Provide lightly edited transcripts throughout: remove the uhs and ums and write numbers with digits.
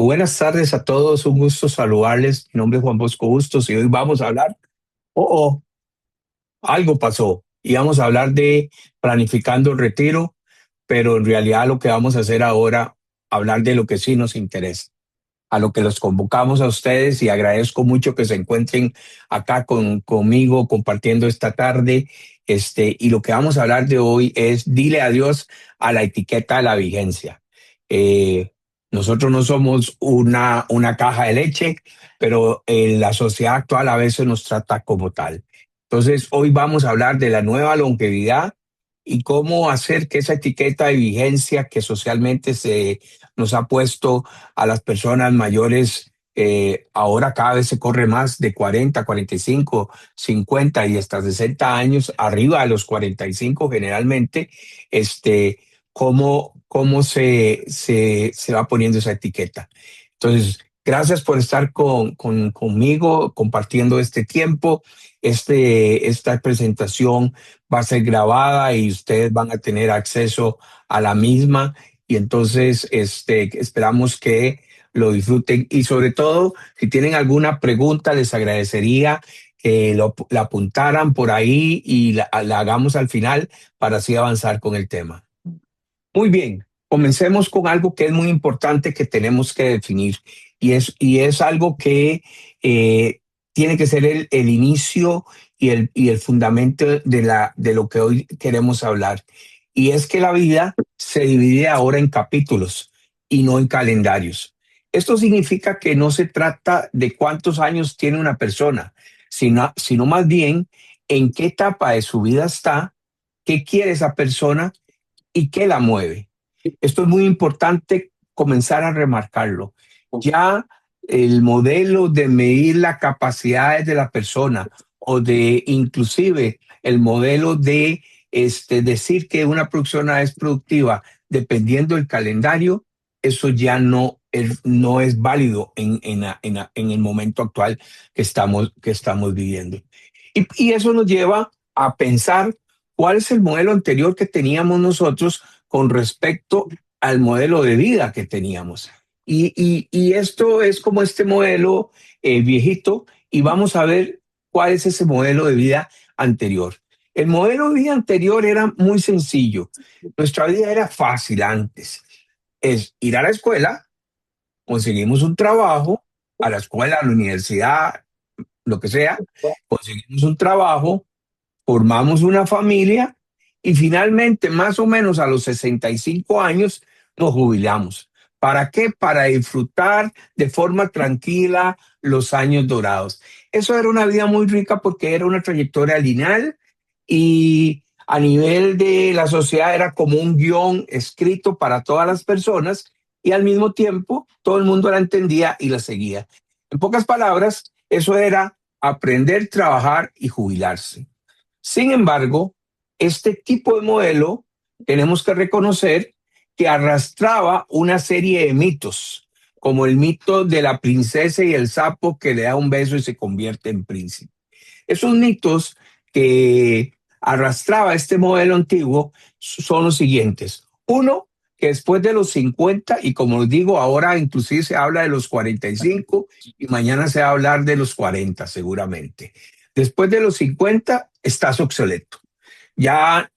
Buenas tardes a todos, un gusto saludarles. Mi nombre es Juan Bosco Bustos y hoy vamos a hablar, oh, algo pasó y vamos a hablar de planificando el retiro, pero en realidad lo que vamos a hacer ahora, hablar de lo que sí nos interesa, a lo que los convocamos a ustedes y agradezco mucho que se encuentren acá conmigo compartiendo esta tarde. Y lo que vamos a hablar de hoy es dile adiós a la etiqueta de la vigencia. Eh, Nosotros no somos una caja de leche, pero la sociedad actual a veces nos trata como tal. Entonces, hoy vamos a hablar de la nueva longevidad y cómo hacer que esa etiqueta de vigencia que socialmente se nos ha puesto a las personas mayores. Ahora cada vez se corre más de 40, 45, 50 y hasta 60 años, arriba de los 45 generalmente. este, cómo se va poniendo esa etiqueta. Entonces, gracias por estar conmigo compartiendo este tiempo. Esta presentación va a ser grabada y ustedes van a tener acceso a la misma. Y entonces esperamos que lo disfruten y sobre todo, si tienen alguna pregunta, les agradecería que la apuntaran por ahí y la hagamos al final para así avanzar con el tema. Muy bien, comencemos con algo que es muy importante que tenemos que definir y es algo que tiene que ser el inicio y el fundamento de lo que hoy queremos hablar. Y es que la vida se divide ahora en capítulos y no en calendarios. Esto significa que no se trata de cuántos años tiene una persona, sino más bien en qué etapa de su vida está, qué quiere esa persona y qué la mueve. Esto es muy importante comenzar a remarcarlo. Ya el modelo de medir las capacidades de la persona o de inclusive el modelo de decir que una persona es productiva dependiendo del calendario, eso ya no es válido en el momento actual que estamos viviendo. Y eso nos lleva a pensar cuál es el modelo anterior que teníamos nosotros con respecto al modelo de vida que teníamos. Y esto es como este modelo viejito y vamos a ver cuál es ese modelo de vida anterior. El modelo de vida anterior era muy sencillo. Nuestra vida era fácil antes. Es ir a la escuela, conseguimos un trabajo, a la escuela, a la universidad, lo que sea, conseguimos un trabajo, formamos una familia y finalmente, más o menos a los 65 años, nos jubilamos. ¿Para qué? Para disfrutar de forma tranquila los años dorados. Eso era una vida muy rica porque era una trayectoria lineal y a nivel de la sociedad era como un guión escrito para todas las personas y al mismo tiempo todo el mundo la entendía y la seguía. En pocas palabras, eso era aprender, trabajar y jubilarse. Sin embargo, este tipo de modelo tenemos que reconocer que arrastraba una serie de mitos, como el mito de la princesa y el sapo que le da un beso y se convierte en príncipe. Esos mitos que arrastraba este modelo antiguo son los siguientes. Uno, que después de los 50, y como les digo, ahora inclusive se habla de los 45 y mañana se va a hablar de los 40 seguramente. Después de los 50 estás obsoleto. Ya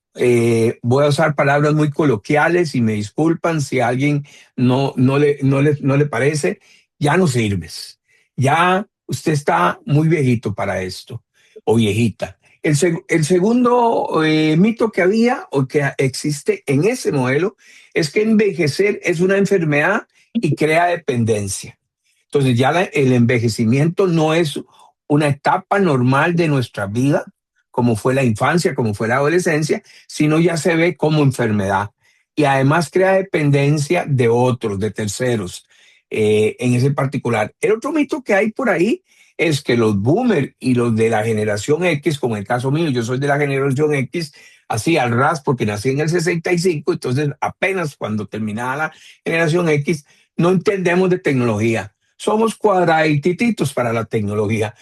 voy a usar palabras muy coloquiales y me disculpan si a alguien no le parece, ya no sirves. Ya usted está muy viejito para esto o viejita. El segundo mito que había o que existe en ese modelo es que envejecer es una enfermedad y crea dependencia. Entonces ya el envejecimiento no es una etapa normal de nuestra vida, como fue la infancia, como fue la adolescencia, sino ya se ve como enfermedad. Y además crea dependencia de otros, de terceros, en ese particular. El otro mito que hay por ahí es que los boomers y los de la generación X, como en el caso mío, yo soy de la generación X, así al ras, porque nací en el 65, entonces apenas cuando terminaba la generación X, no entendemos de tecnología. Somos cuadradititos para la tecnología.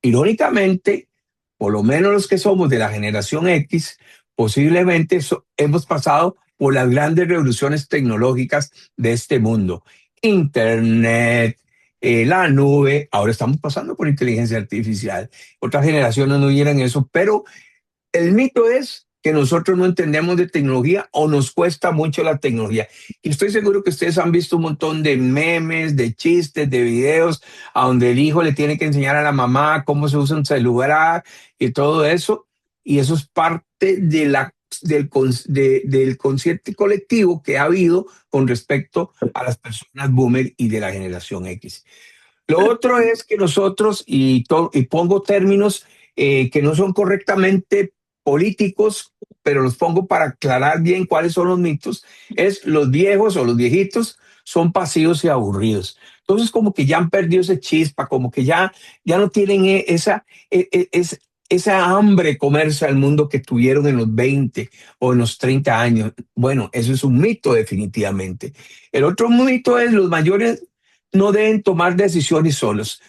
Irónicamente, por lo menos los que somos de la generación X, posiblemente hemos pasado por las grandes revoluciones tecnológicas de este mundo. Internet, la nube. Ahora estamos pasando por inteligencia artificial. Otras generaciones no vieran eso, pero el mito es que nosotros no entendemos de tecnología o nos cuesta mucho la tecnología. Y estoy seguro que ustedes han visto un montón de memes, de chistes, de videos, a donde el hijo le tiene que enseñar a la mamá cómo se usa un celular y todo eso. Y eso es parte de del consciente colectivo que ha habido con respecto a las personas boomer y de la generación X. Lo otro es que nosotros, y pongo términos que no son correctamente políticos, pero los pongo para aclarar bien cuáles son los mitos, es los viejos o los viejitos son pasivos y aburridos. Entonces como que ya han perdido ese chispa, como que ya no tienen esa hambre de comerse al mundo que tuvieron en los 20 o en los 30 años. Bueno, eso es un mito definitivamente. El otro mito es los mayores no deben tomar decisiones solos.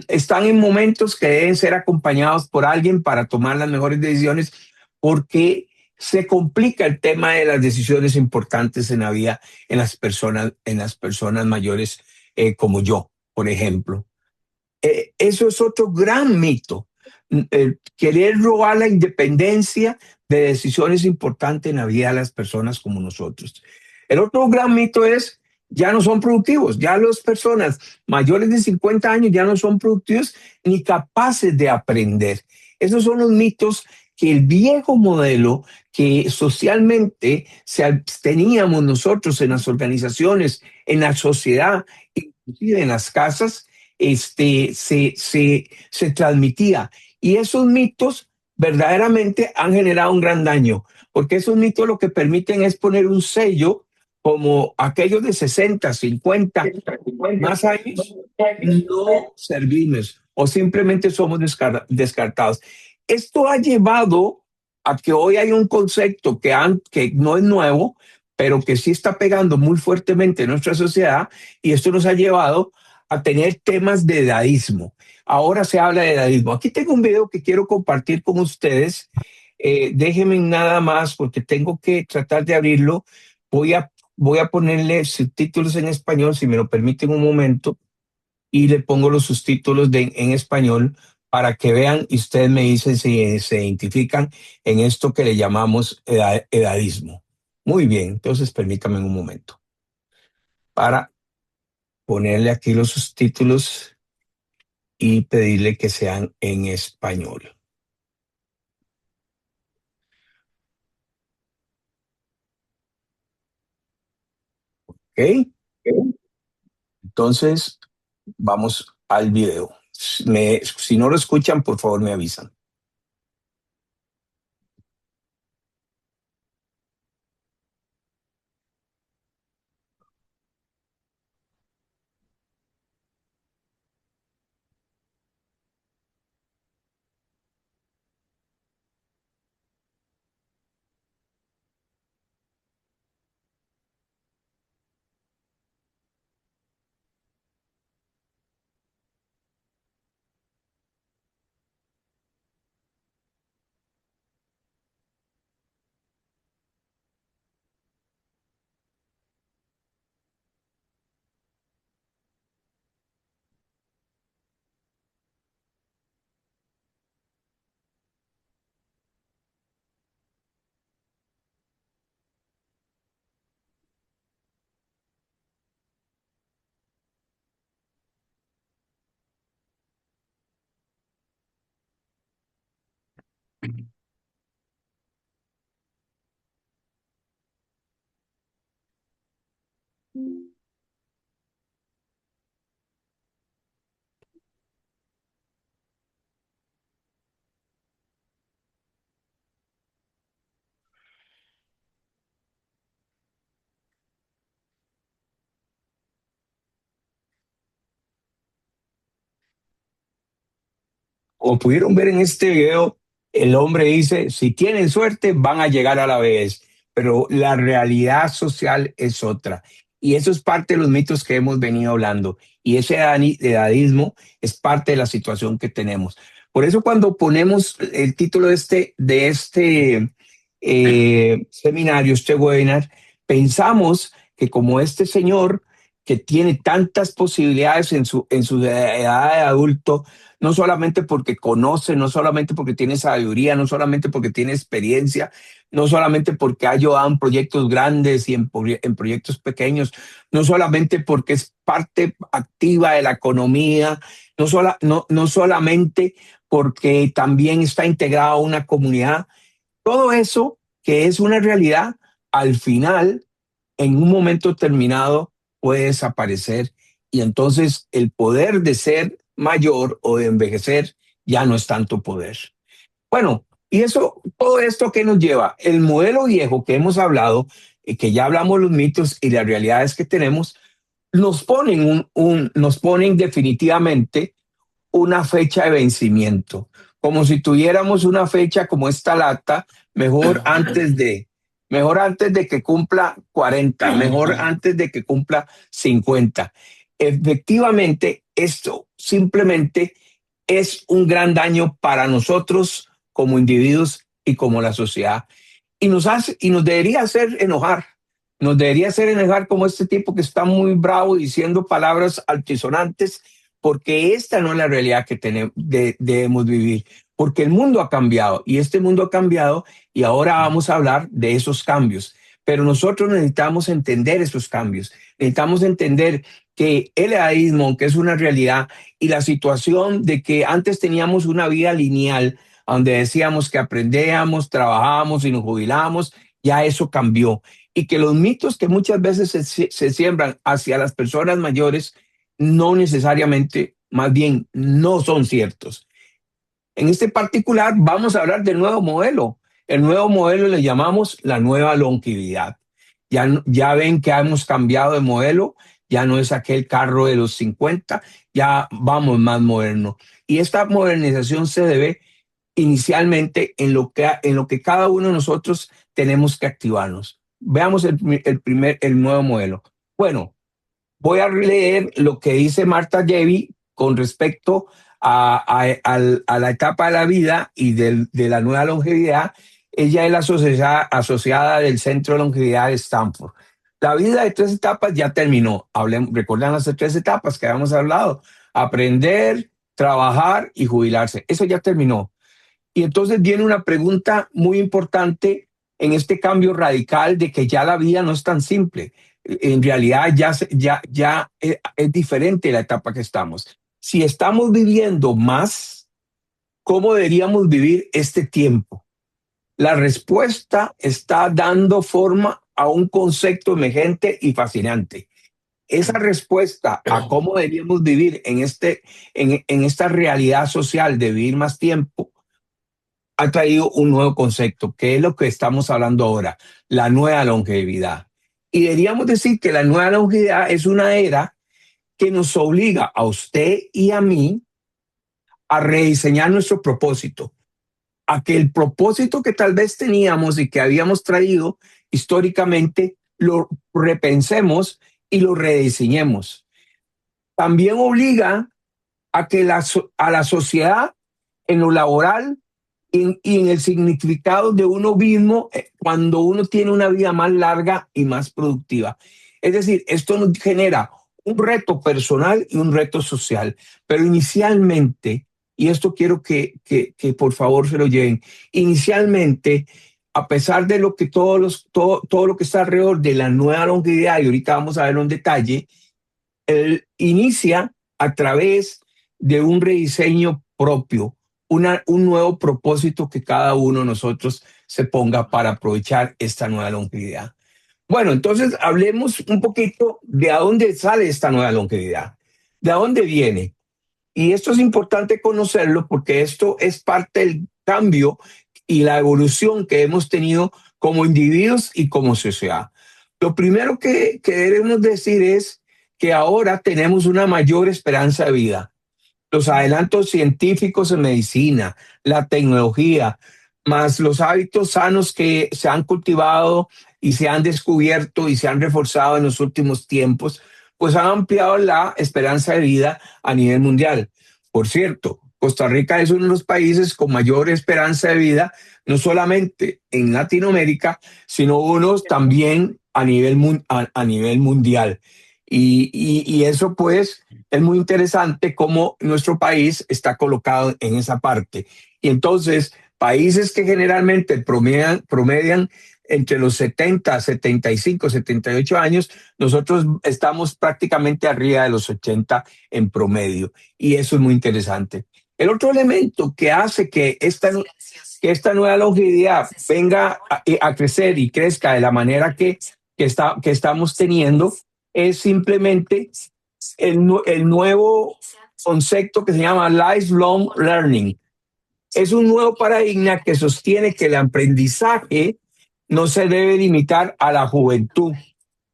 Están en momentos que deben ser acompañados por alguien para tomar las mejores decisiones porque se complica el tema de las decisiones importantes en la vida en las personas mayores como yo, por ejemplo. Eso es otro gran mito. Querer robar la independencia de decisiones importantes en la vida de las personas como nosotros. El otro gran mito es, ya no son productivos, ya las personas mayores de 50 años ya no son productivos ni capaces de aprender. Esos son los mitos que el viejo modelo que socialmente teníamos nosotros en las organizaciones, en la sociedad, inclusive en las casas, se transmitía. Y esos mitos verdaderamente han generado un gran daño, porque esos mitos lo que permiten es poner un sello como aquellos de 60, 50 más años, no servimos o simplemente somos descartados. Esto ha llevado a que hoy hay un concepto que no es nuevo, pero que sí está pegando muy fuertemente en nuestra sociedad, y esto nos ha llevado a tener temas de edadismo. Ahora se habla de edadismo. Aquí tengo un video que quiero compartir con ustedes. Déjenme nada más porque tengo que tratar de abrirlo. Voy a ponerle subtítulos en español, si me lo permiten un momento, y le pongo los subtítulos en español para que vean y ustedes me dicen si se identifican en esto que le llamamos edadismo. Muy bien, entonces permítame un momento para ponerle aquí los subtítulos y pedirle que sean en español. ¿Ok? Entonces, vamos al video. Si no lo escuchan, por favor me avisan. Como pudieron ver en este video, el hombre dice, si tienen suerte, van a llegar a la vez, pero la realidad social es otra. Y eso es parte de los mitos que hemos venido hablando. Y ese edadismo es parte de la situación que tenemos. Por eso cuando ponemos el título de este seminario, este webinar, pensamos que como este señor que tiene tantas posibilidades en su edad de adulto, no solamente porque conoce, no solamente porque tiene sabiduría, no solamente porque tiene experiencia, no solamente porque ha ayudado en proyectos grandes y en proyectos pequeños, no solamente porque es parte activa de la economía, no solamente porque también está integrado a una comunidad. Todo eso que es una realidad, al final, en un momento terminado, puede desaparecer y entonces el poder de ser mayor o de envejecer ya no es tanto poder. Bueno, y eso, todo esto que nos lleva, el modelo viejo que hemos hablado, que ya hablamos los mitos y las realidades que tenemos, nos ponen definitivamente una fecha de vencimiento, como si tuviéramos una fecha como esta lata, mejor antes de, mejor antes de que cumpla 40, mejor antes de que cumpla 50. Efectivamente, esto simplemente es un gran daño para nosotros como individuos y como la sociedad. Y nos debería hacer enojar. Nos debería hacer enojar como este tipo que está muy bravo diciendo palabras altisonantes, porque esta no es la realidad que debemos vivir, porque el mundo ha cambiado y este mundo ha cambiado y ahora vamos a hablar de esos cambios. Pero nosotros necesitamos entender esos cambios, necesitamos entender que el edaísmo, que es una realidad, y la situación de que antes teníamos una vida lineal, donde decíamos que aprendíamos, trabajábamos y nos jubilábamos, ya eso cambió. Y que los mitos que muchas veces se siembran hacia las personas mayores no necesariamente, más bien, no son ciertos. En este particular vamos a hablar del nuevo modelo. El nuevo modelo le llamamos la nueva longevidad. Ya ven que hemos cambiado de modelo, ya no es aquel carro de los 50, ya vamos más moderno. Y esta modernización se debe inicialmente en lo que cada uno de nosotros tenemos que activarnos. Veamos el nuevo modelo. Bueno, voy a leer lo que dice Marta Jevi con respecto a la etapa de la vida y de la nueva longevidad. Ella es la asociada del Centro de Longevidad de Stanford. La vida de tres etapas ya terminó. Recuerdan las tres etapas que habíamos hablado: aprender, trabajar y jubilarse. Eso ya terminó. Y entonces viene una pregunta muy importante en este cambio radical de que ya la vida no es tan simple. En realidad ya es diferente la etapa que estamos. Si estamos viviendo más, ¿cómo deberíamos vivir este tiempo? La respuesta está dando forma a un concepto emergente y fascinante. Esa respuesta a cómo deberíamos vivir en esta realidad social de vivir más tiempo ha traído un nuevo concepto, que es lo que estamos hablando ahora, la nueva longevidad. Y deberíamos decir que la nueva longevidad es una era que nos obliga a usted y a mí a rediseñar nuestro propósito, a que el propósito que tal vez teníamos y que habíamos traído históricamente lo repensemos y lo rediseñemos. También obliga a que a la sociedad en lo laboral y en el significado de uno mismo cuando uno tiene una vida más larga y más productiva. Es decir, esto nos genera un reto personal y un reto social, pero inicialmente, y esto quiero que por favor se lo lleven, inicialmente, a pesar de lo que todo lo que está alrededor de la nueva longevidad, y ahorita vamos a verlo en detalle, inicia a través de un rediseño propio, un nuevo propósito que cada uno de nosotros se ponga para aprovechar esta nueva longevidad. Bueno, entonces hablemos un poquito de a dónde sale esta nueva longevidad, de a dónde viene. Y esto es importante conocerlo porque esto es parte del cambio y la evolución que hemos tenido como individuos y como sociedad. Lo primero que debemos decir es que ahora tenemos una mayor esperanza de vida. Los adelantos científicos en medicina, la tecnología, más los hábitos sanos que se han cultivado y se han descubierto y se han reforzado en los últimos tiempos, pues han ampliado la esperanza de vida a nivel mundial. Por cierto, Costa Rica es uno de los países con mayor esperanza de vida, no solamente en Latinoamérica, sino unos también a nivel mundial. Y eso pues es muy interesante cómo nuestro país está colocado en esa parte. Y entonces, países que generalmente promedian entre los 70, 75, 78 años, nosotros estamos prácticamente arriba de los 80 en promedio. Y eso es muy interesante. El otro elemento que hace que esta nueva longevidad venga a crecer y crezca de la manera que estamos teniendo es simplemente el nuevo concepto que se llama lifelong learning. Es un nuevo paradigma que sostiene que el aprendizaje no se debe limitar a la juventud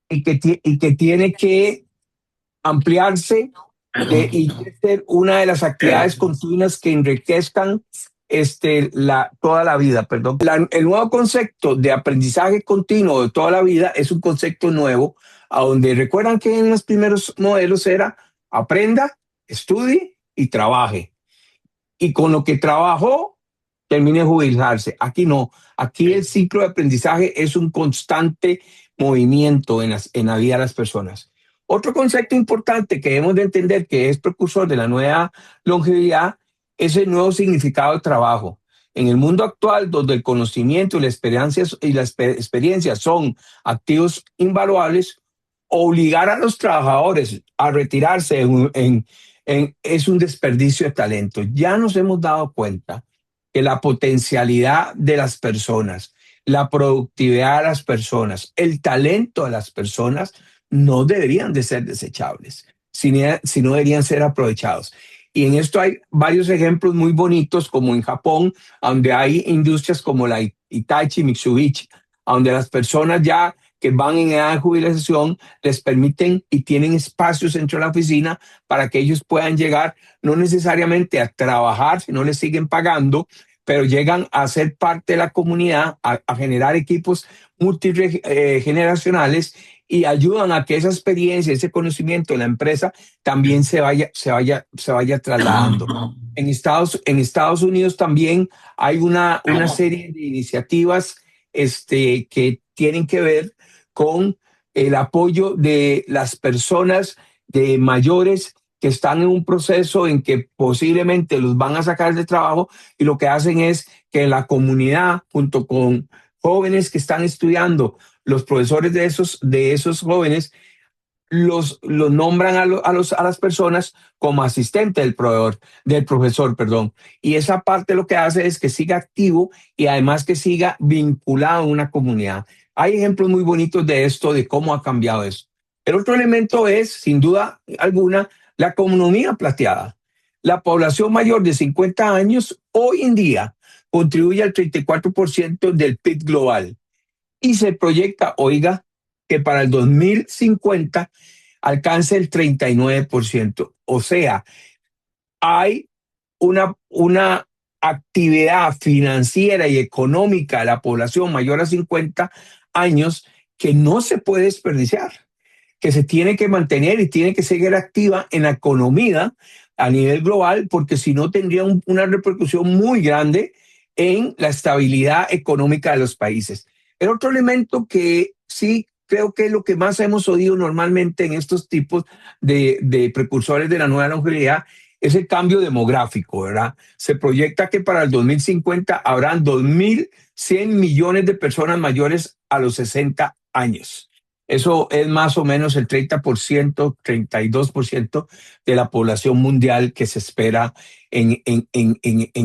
y que tiene que ampliarse y ser una de las actividades continuas que enriquezcan toda la vida. Perdón. El nuevo concepto de aprendizaje continuo de toda la vida es un concepto nuevo, a donde recuerdan que en los primeros modelos era aprenda, estudie y trabaje. Y con lo que trabajó, termine de jubilarse. Aquí no. Aquí el ciclo de aprendizaje es un constante movimiento en la vida de las personas. Otro concepto importante que debemos de entender que es precursor de la nueva longevidad es el nuevo significado de trabajo. En el mundo actual, donde el conocimiento y la experiencia son activos invaluables, obligar a los trabajadores a retirarse es un desperdicio de talento. Ya nos hemos dado cuenta que la potencialidad de las personas, la productividad de las personas, el talento de las personas no deberían de ser desechables, sino deberían ser aprovechados. Y en esto hay varios ejemplos muy bonitos, como en Japón, donde hay industrias como la Hitachi, Mitsubishi, donde las personas ya que van en edad de jubilación les permiten y tienen espacios dentro de la oficina para que ellos puedan llegar no necesariamente a trabajar, si no les siguen pagando, pero llegan a ser parte de la comunidad, a generar equipos multigeneracionales y ayudan a que esa experiencia, ese conocimiento de la empresa también se vaya trasladando. En Estados Unidos también hay una serie de iniciativas que tienen que ver con el apoyo de las personas de mayores que están en un proceso en que posiblemente los van a sacar de trabajo y lo que hacen es que la comunidad, junto con jóvenes que están estudiando, los profesores de esos jóvenes, los nombran a las personas como asistente del profesor, perdón. Y esa parte lo que hace es que siga activo y además que siga vinculado a una comunidad. Hay ejemplos muy bonitos de esto, de cómo ha cambiado eso. El otro elemento es, sin duda alguna, la economía plateada. La población mayor de 50 años hoy en día contribuye al 34% del PIB global y se proyecta, oiga, que para el 2050 alcance el 39%. O sea, hay una actividad financiera y económica de la población mayor a 50 años que no se puede desperdiciar, que se tiene que mantener y tiene que seguir activa en la economía a nivel global, porque si no tendría una repercusión muy grande en la estabilidad económica de los países. El otro elemento que sí creo que es lo que más hemos oído normalmente en estos tipos de precursores de la nueva longevidad es el cambio demográfico, ¿verdad? Se proyecta que para el 2050 habrán 2.100 millones de personas mayores a los 60 años. Eso es más o menos el 30%, 32% de la población mundial que se espera en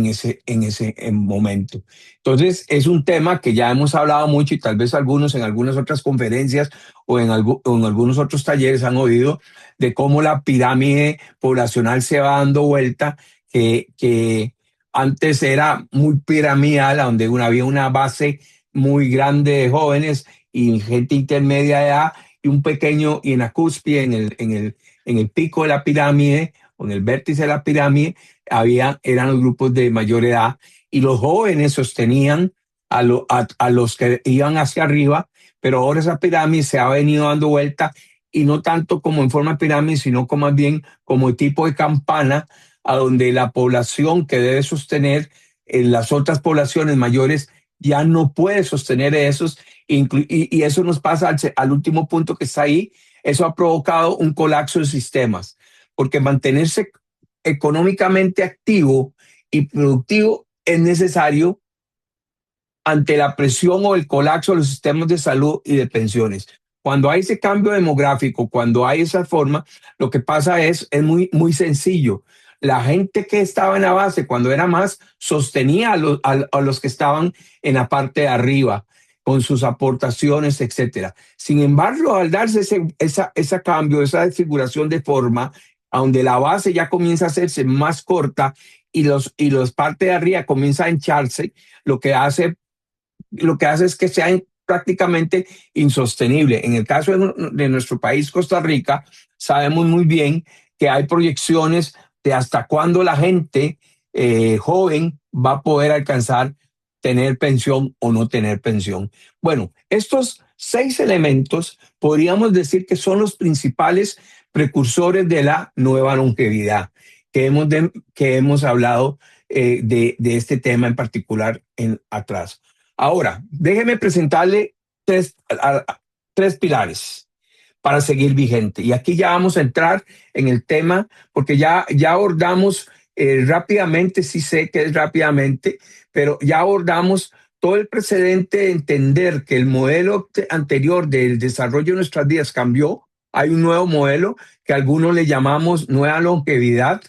ese momento. Entonces, es un tema que ya hemos hablado mucho y tal vez algunos en algunas otras conferencias o en algunos otros talleres han oído de cómo la pirámide poblacional se va dando vuelta, que antes era muy piramidal, donde había una base muy grande de jóvenes y gente intermedia de edad y un pequeño, y en la cúspide, en el pico de la pirámide o en el vértice de la pirámide, eran los grupos de mayor edad y los jóvenes sostenían a los que iban hacia arriba, pero ahora esa pirámide se ha venido dando vuelta y no tanto como en forma de pirámide, sino como más bien como tipo de campana, a donde la población que debe sostener las otras poblaciones mayores ya no puede sostener esos, y eso nos pasa al último punto que está ahí. Eso ha provocado un colapso de sistemas, porque mantenerse económicamente activo y productivo es necesario ante la presión o el colapso de los sistemas de salud y de pensiones. Cuando hay ese cambio demográfico, cuando hay esa forma, lo que pasa es muy, muy sencillo. La gente que estaba en la base, cuando era más, sostenía a los que estaban en la parte de arriba con sus aportaciones, etcétera. Sin embargo, al darse ese cambio, esa desfiguración de forma, donde la base ya comienza a hacerse más corta y los partes de arriba comienza a hincharse, lo que hace es que sea prácticamente insostenible. En el caso de nuestro país, Costa Rica, sabemos muy bien que hay proyecciones de hasta cuándo la gente joven va a poder alcanzar tener pensión o no tener pensión. Bueno, estos 6 elementos podríamos decir que son los principales precursores de la nueva longevidad que hemos hablado de este tema en particular atrás. Ahora, déjeme presentarle tres pilares para seguir vigente. Y aquí ya vamos a entrar en el tema, porque ya abordamos rápidamente, sí sé que es rápidamente, pero ya abordamos todo el precedente de entender que el modelo anterior del desarrollo de nuestras vidas cambió. Hay un nuevo modelo que algunos le llamamos nueva longevidad,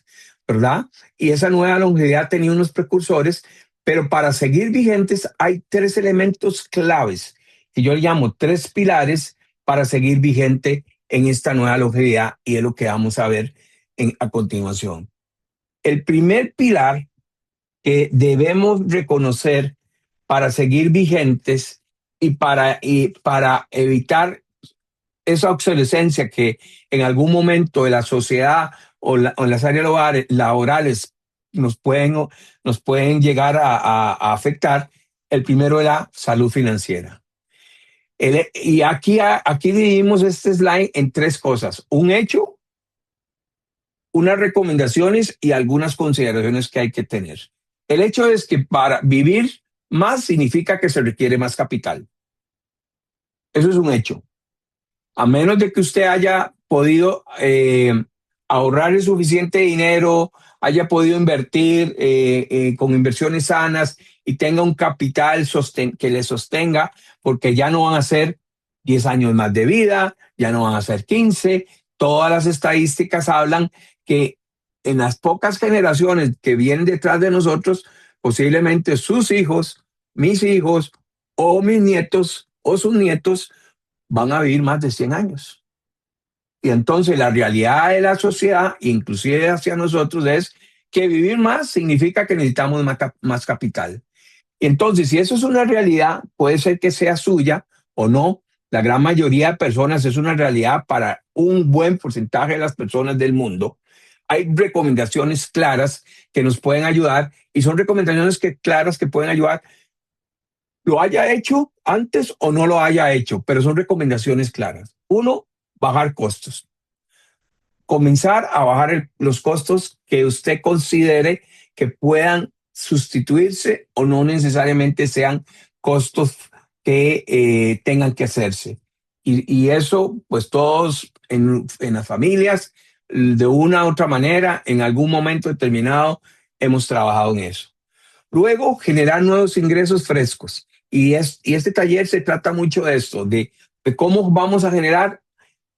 ¿verdad? Y esa nueva longevidad tenía unos precursores, pero para seguir vigentes hay 3 elementos claves que yo le llamo 3 pilares para seguir vigente en esta nueva longevidad, y es lo que vamos a ver a continuación. El primer pilar que debemos reconocer para seguir vigentes y para evitar esa obsolescencia que en algún momento de la sociedad o en las áreas laborales nos pueden llegar a afectar. El primero es la salud financiera. Y aquí dividimos este slide en 3 cosas: un hecho, unas recomendaciones y algunas consideraciones que hay que tener. El hecho es que para vivir más significa que se requiere más capital. Eso es un hecho. A menos de que usted haya podido ahorrar el suficiente dinero, haya podido invertir con inversiones sanas y tenga un capital que le sostenga, porque ya no van a ser 10 años más de vida, ya no van a ser 15. Todas las estadísticas hablan que en las pocas generaciones que vienen detrás de nosotros, posiblemente sus hijos, mis hijos o mis nietos o sus nietos van a vivir más de 100 años. Y entonces la realidad de la sociedad, inclusive hacia nosotros, es que vivir más significa que necesitamos más capital. Y entonces, si eso es una realidad, puede ser que sea suya o no. La gran mayoría de personas es una realidad para un buen porcentaje de las personas del mundo. Hay recomendaciones claras que nos pueden ayudar, y son recomendaciones claras que pueden ayudar, lo haya hecho antes o no lo haya hecho, pero son recomendaciones claras. Uno, bajar costos. Comenzar a bajar los costos que usted considere que puedan sustituirse o no necesariamente sean costos que tengan que hacerse. Y eso, pues todos en las familias, de una u otra manera, en algún momento determinado, hemos trabajado en eso. Luego, generar nuevos ingresos frescos. Y este taller se trata mucho de esto, de cómo vamos a generar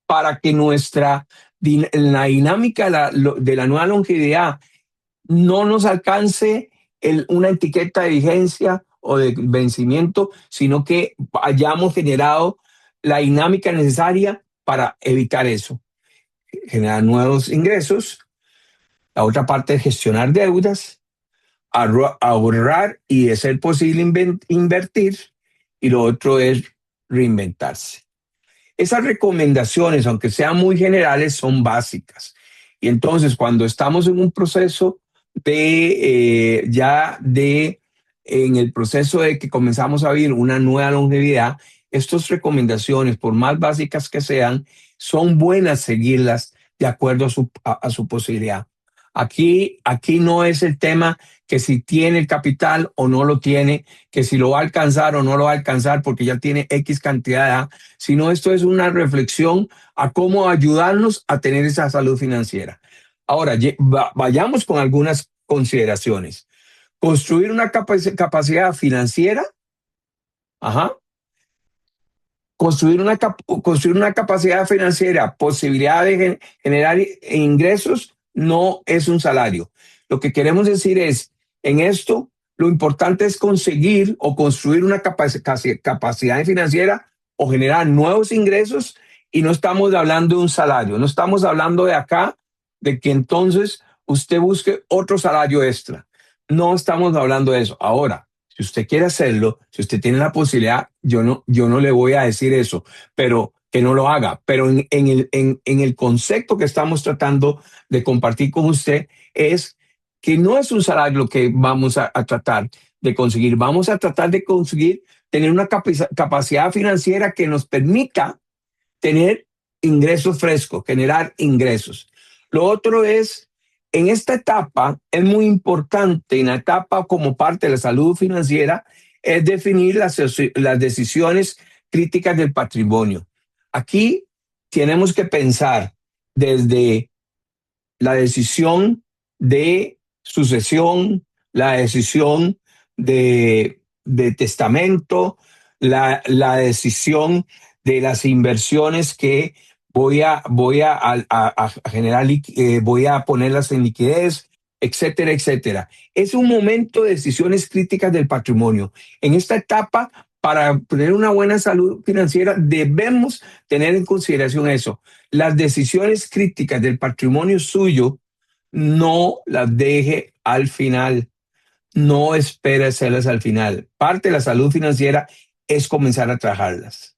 para que la dinámica de la nueva longevidad no nos alcance una etiqueta de vigencia o de vencimiento, sino que hayamos generado la dinámica necesaria para evitar eso. Generar nuevos ingresos. La otra parte es gestionar deudas, ahorrar y, de ser posible, invertir. Y lo otro es reinventarse. Esas recomendaciones, aunque sean muy generales, son básicas. Y entonces, cuando estamos en un proceso en el proceso de que comenzamos a vivir una nueva longevidad, estas recomendaciones, por más básicas que sean, son buenas seguirlas de acuerdo a su posibilidad. Aquí no es el tema que si tiene el capital o no lo tiene, que si lo va a alcanzar o no lo va a alcanzar porque ya tiene X cantidad de edad, sino esto es una reflexión a cómo ayudarnos a tener esa salud financiera. Ahora, vayamos con algunas consideraciones. Construir una capacidad financiera, ajá, construir una capacidad financiera, posibilidad de generar ingresos, no es un salario. Lo que queremos decir es, en esto, lo importante es conseguir o construir una capacidad financiera o generar nuevos ingresos, y no estamos hablando de un salario, no estamos hablando de acá de que entonces usted busque otro salario extra. No estamos hablando de eso. Ahora, si usted quiere hacerlo, si usted tiene la posibilidad, yo no le voy a decir eso, pero que no lo haga. Pero en el concepto que estamos tratando de compartir con usted es que no es un salario lo que vamos a tratar de conseguir. Vamos a tratar de conseguir tener una capacidad financiera que nos permita tener ingresos frescos, generar ingresos. Lo otro es, en esta etapa, es muy importante, en la etapa como parte de la salud financiera, es definir las decisiones críticas del patrimonio. Aquí tenemos que pensar desde la decisión de sucesión, la decisión de testamento, la decisión de las inversiones que a generar, voy a ponerlas en liquidez, etcétera, etcétera. Es un momento de decisiones críticas del patrimonio. En esta etapa, para tener una buena salud financiera, debemos tener en consideración eso. Las decisiones críticas del patrimonio suyo no las deje al final, no espere hacerlas al final. Parte de la salud financiera es comenzar a trabajarlas.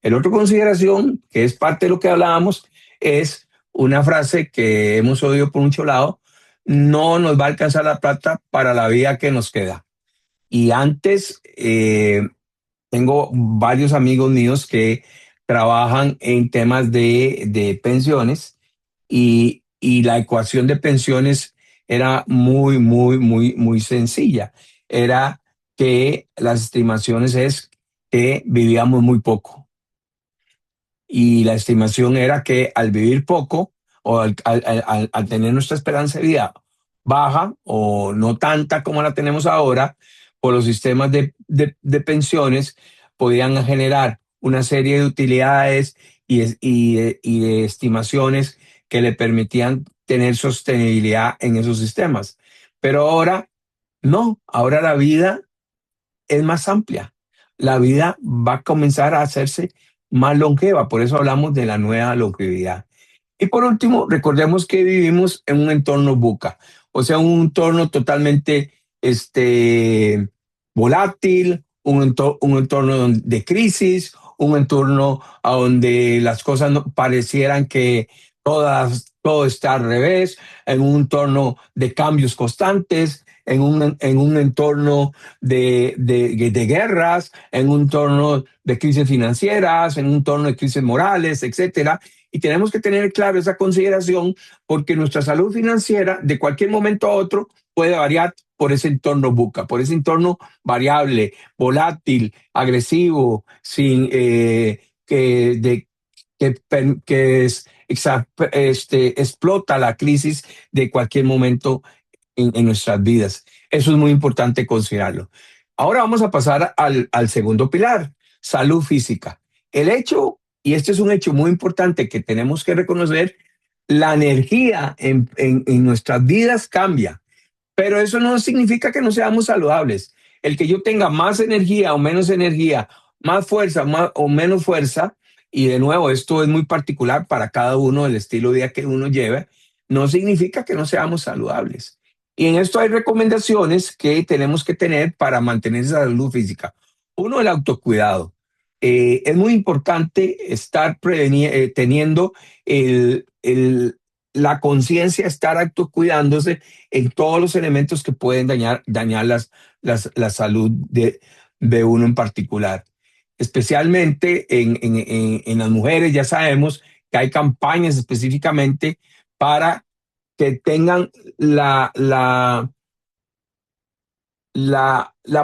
El otro consideración, que es parte de lo que hablábamos, es una frase que hemos oído por mucho lado: no nos va a alcanzar la plata para la vida que nos queda. Y antes, tengo varios amigos míos que trabajan en temas de pensiones, y la ecuación de pensiones era muy sencilla. Era que las estimaciones es que vivíamos muy poco, y la estimación era que al vivir poco o al tener nuestra esperanza de vida baja o no tanta como la tenemos ahora, por los sistemas de pensiones podían generar una serie de utilidades y de estimaciones que le permitían tener sostenibilidad en esos sistemas. Pero ahora no, ahora la vida es más amplia. La vida va a comenzar a hacerse más longeva, por eso hablamos de la nueva longevidad. Y por último, recordemos que vivimos en un entorno VUCA, o sea, un entorno totalmente volátil, un entorno de crisis, un entorno a donde las cosas no, parecieran que todo está al revés, en un entorno de cambios constantes, en un entorno de guerras, en un entorno de crisis financieras, en un entorno de crisis morales, etcétera. Y tenemos que tener claro esa consideración, porque nuestra salud financiera de cualquier momento a otro puede variar por ese entorno buca, por ese entorno variable, volátil, agresivo, sin que explota la crisis de cualquier momento en nuestras vidas. Eso es muy importante considerarlo. Ahora vamos a pasar al segundo pilar: salud física. El hecho, y este es un hecho muy importante que tenemos que reconocer, la energía en nuestras vidas cambia, pero eso no significa que no seamos saludables. El que yo tenga más energía o menos energía, más fuerza más o menos fuerza, y de nuevo, esto es muy particular para cada uno, el estilo de vida que uno lleve, no significa que no seamos saludables. Y en esto hay recomendaciones que tenemos que tener para mantener esa salud física. Uno, el autocuidado. Es muy importante estar teniendo la conciencia, estar autocuidándose en todos los elementos que pueden dañar la salud de uno en particular. Especialmente en las mujeres, ya sabemos que hay campañas específicamente para que tengan la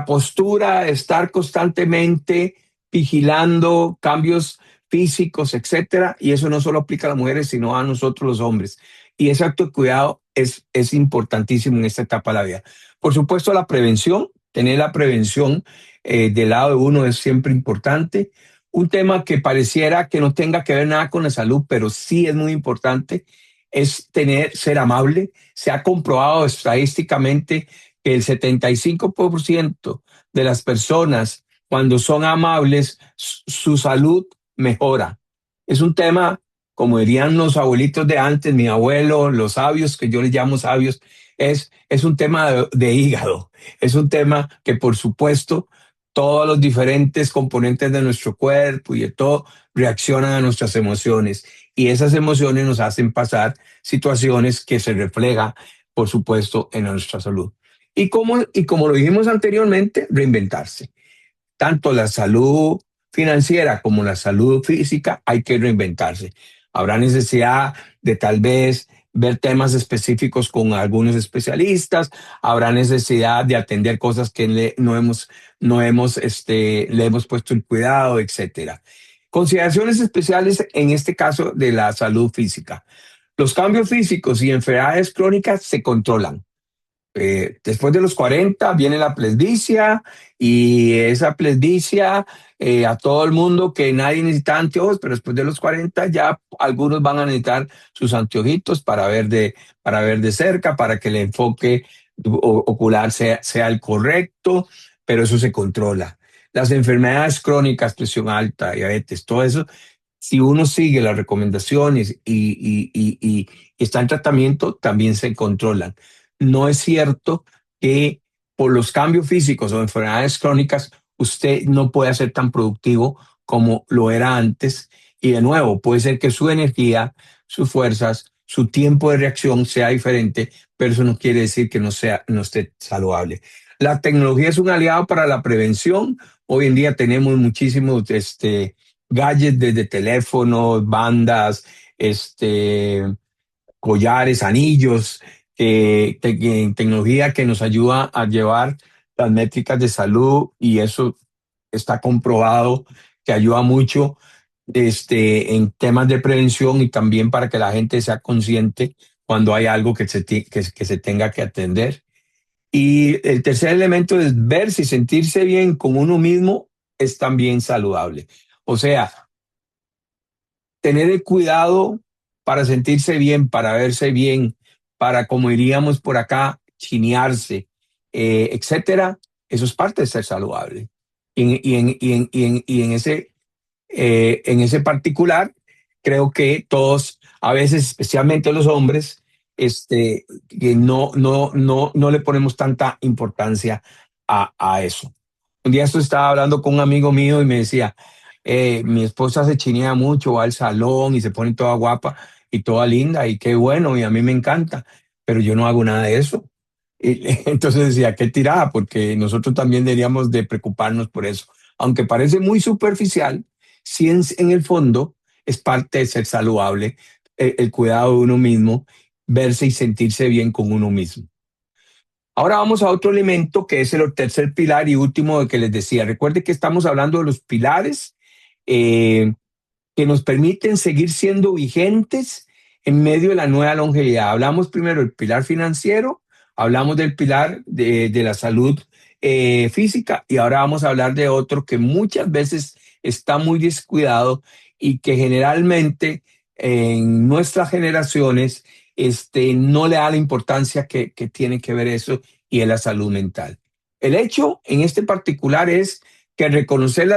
postura de estar constantemente vigilando cambios físicos, etcétera, y eso no solo aplica a las mujeres, sino a nosotros los hombres. Y ese acto de cuidado es importantísimo en esta etapa de la vida. Por supuesto, la prevención, tener la prevención del lado de uno es siempre importante. Un tema que pareciera que no tenga que ver nada con la salud, pero sí es muy importante, es ser amable. Se ha comprobado estadísticamente que el 75% de las personas, cuando son amables, su salud mejora. Es un tema, como dirían los abuelitos de antes, mi abuelo, los sabios, que yo les llamo sabios, es un tema de hígado. Es un tema que, por supuesto, todos los diferentes componentes de nuestro cuerpo y de todo reaccionan a nuestras emociones. Y esas emociones nos hacen pasar situaciones que se reflejan, por supuesto, en nuestra salud. Y como lo dijimos anteriormente, reinventarse. Tanto la salud financiera como la salud física hay que reinventarse. Habrá necesidad de tal vez ver temas específicos con algunos especialistas, habrá necesidad de atender cosas que le hemos puesto el cuidado, etcétera. Consideraciones especiales en este caso de la salud física. Los cambios físicos y enfermedades crónicas se controlan. Después de los 40 viene la presbicia y esa presbicia a todo el mundo que nadie necesita anteojos, pero después de los 40 ya algunos van a necesitar sus anteojitos para ver de cerca, para que el enfoque ocular sea el correcto, pero eso se controla. Las enfermedades crónicas, presión alta, diabetes, todo eso, si uno sigue las recomendaciones y está en tratamiento, también se controlan. No es cierto que por los cambios físicos o enfermedades crónicas usted no pueda ser tan productivo como lo era antes. Y de nuevo, puede ser que su energía, sus fuerzas, su tiempo de reacción sea diferente, pero eso no quiere decir que no esté saludable. La tecnología es un aliado para la prevención. Hoy en día tenemos muchísimos gadgets desde teléfonos, bandas, collares, anillos, tecnología que nos ayuda a llevar las métricas de salud y eso está comprobado que ayuda mucho en temas de prevención y también para que la gente sea consciente cuando hay algo que se tenga que atender. Y el tercer elemento es verse y sentirse bien con uno mismo es también saludable. O sea, tener el cuidado para sentirse bien, para verse bien, para, como diríamos por acá, chinearse, etcétera, eso es parte de ser saludable. En ese particular, creo que todos, a veces, especialmente los hombres, que no le ponemos tanta importancia a eso. Un día esto estaba hablando con un amigo mío y me decía, mi esposa se chinea mucho, va al salón y se pone toda guapa y toda linda y qué bueno y a mí me encanta, pero yo no hago nada de eso. Y, entonces decía, qué tirada, porque nosotros también deberíamos de preocuparnos por eso. Aunque parece muy superficial, sí en el fondo es parte de ser saludable, el cuidado de uno mismo, verse y sentirse bien con uno mismo. Ahora vamos a otro elemento que es el tercer pilar y último que les decía. Recuerde que estamos hablando de los pilares eh, que nos permiten seguir siendo vigentes en medio de la nueva longevidad. Hablamos primero del pilar financiero, hablamos del pilar de la salud física y ahora vamos a hablar de otro que muchas veces está muy descuidado y que generalmente en nuestras generaciones no le da la importancia que tiene que ver eso y es la salud mental. El hecho en este particular es que reconocer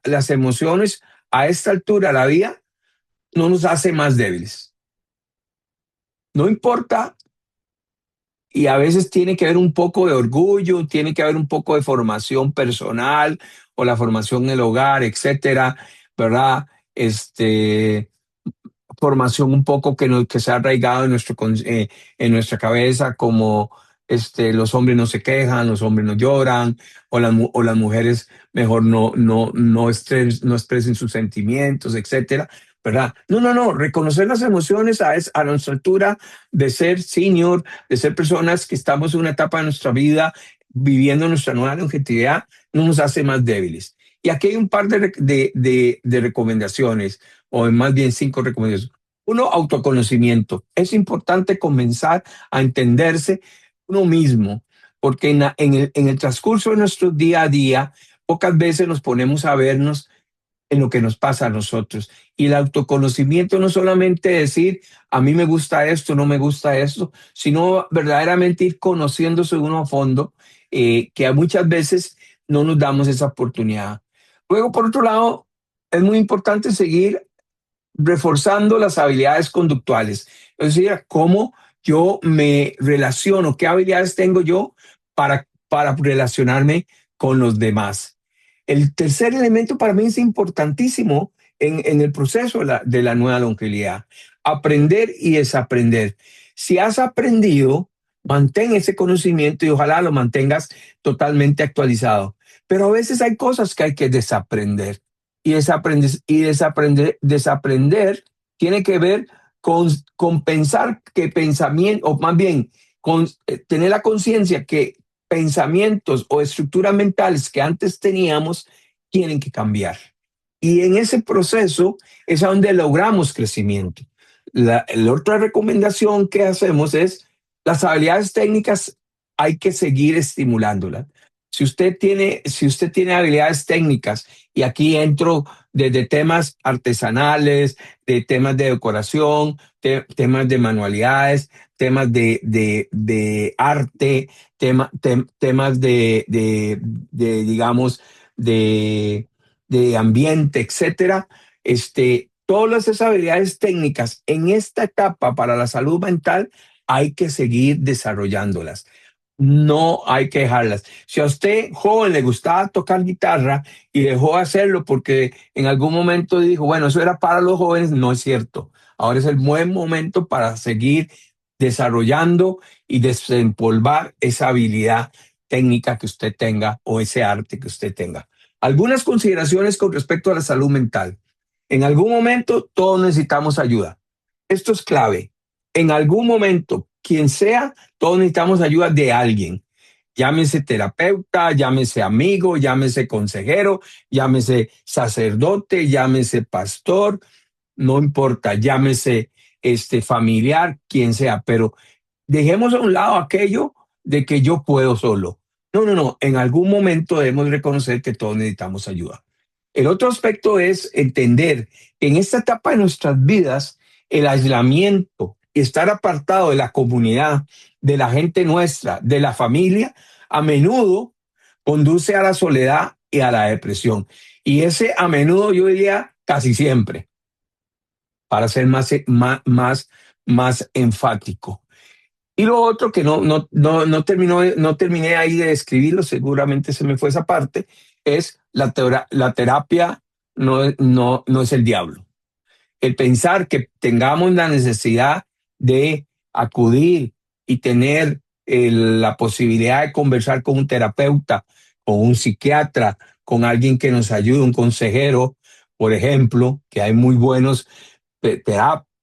las emociones a esta altura de la vida no nos hace más débiles. No importa, y a veces tiene que haber un poco de orgullo, tiene que haber un poco de formación personal o la formación en el hogar, etcétera, ¿verdad? Formación un poco que se ha arraigado en nuestra cabeza, como los hombres no se quejan, los hombres no lloran, o las mujeres mejor no expresen sus sentimientos, etcétera. ¿verdad? No, no, no, reconocer las emociones a nuestra altura de ser senior, de ser personas que estamos en una etapa de nuestra vida viviendo nuestra nueva longevidad, no nos hace más débiles. Y aquí hay un par de recomendaciones, o más bien 5 recomendaciones. Uno, autoconocimiento. Es importante comenzar a entenderse uno mismo, porque en el transcurso de nuestro día a día, pocas veces nos ponemos a vernos en lo que nos pasa a nosotros. Y el autoconocimiento no solamente decir, a mí me gusta esto, no me gusta esto, sino verdaderamente ir conociéndose uno a fondo, que muchas veces no nos damos esa oportunidad. Luego, por otro lado, es muy importante seguir reforzando las habilidades conductuales. Es decir, cómo yo me relaciono, qué habilidades tengo yo para relacionarme con los demás. El tercer elemento para mí es importantísimo en el proceso de la nueva longevidad. Aprender y desaprender. Si has aprendido, mantén ese conocimiento y ojalá lo mantengas totalmente actualizado. Pero a veces hay cosas que hay que desaprender y desaprender tiene que ver con pensar que pensamiento, o más bien, con tener la conciencia que pensamientos o estructuras mentales que antes teníamos tienen que cambiar. Y en ese proceso es a donde logramos crecimiento. La otra recomendación que hacemos es las habilidades técnicas hay que seguir estimulándolas. Si usted tiene habilidades técnicas, y aquí entro desde temas artesanales, de temas de decoración, temas de manualidades, temas de arte, temas digamos, de, de ambiente, etcétera. Todas esas habilidades técnicas en esta etapa para la salud mental hay que seguir desarrollándolas. No hay que dejarlas. Si a usted joven le gustaba tocar guitarra y dejó de hacerlo porque en algún momento dijo, bueno, eso era para los jóvenes, no es cierto. Ahora es el buen momento para seguir desarrollando y desempolvar esa habilidad técnica que usted tenga o ese arte que usted tenga. Algunas consideraciones con respecto a la salud mental. En algún momento todos necesitamos ayuda. Esto es clave. En algún momento, quien sea, todos necesitamos ayuda de alguien. Llámese terapeuta, llámese amigo, llámese consejero, llámese sacerdote, llámese pastor, no importa, llámese familiar, quien sea, pero dejemos a un lado aquello de que yo puedo solo. No, no, no, en algún momento debemos reconocer que todos necesitamos ayuda. El otro aspecto es entender que en esta etapa de nuestras vidas, el aislamiento y estar apartado de la comunidad, de la gente nuestra, de la familia, a menudo conduce a la soledad y a la depresión. Y ese a menudo yo diría casi siempre, para ser más enfático. Y lo otro que no terminé ahí de describirlo, seguramente se me fue esa parte, es la terapia no es el diablo. El pensar que tengamos la necesidad de acudir y tener la posibilidad de conversar con un terapeuta, con un psiquiatra, con alguien que nos ayude, un consejero, por ejemplo, que hay muy buenos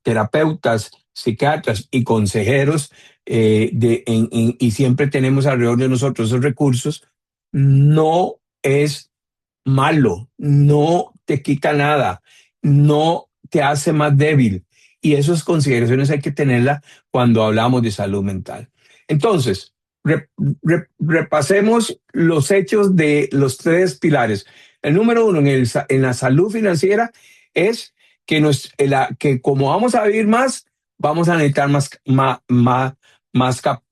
terapeutas, psiquiatras y consejeros, y siempre tenemos alrededor de nosotros esos recursos. No es malo, no te quita nada, no te hace más débil. Y esas consideraciones hay que tenerlas cuando hablamos de salud mental. Entonces, repasemos los hechos de los 3 pilares. El número 1 en la salud financiera es que como vamos a vivir más, vamos a necesitar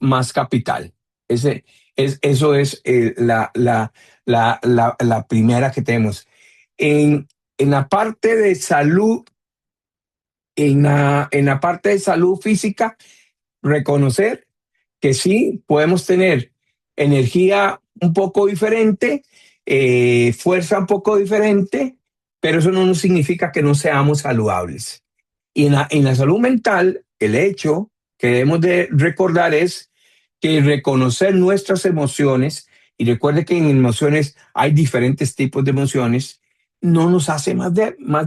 más capital. Eso es la primera que tenemos. En la parte de salud, en la parte de salud física, reconocer que sí podemos tener energía un poco diferente, fuerza un poco diferente, pero eso no nos significa que no seamos saludables. Y en la salud mental, el hecho que debemos de recordar es que reconocer nuestras emociones, y recuerde que en emociones hay diferentes tipos de emociones, no nos hace más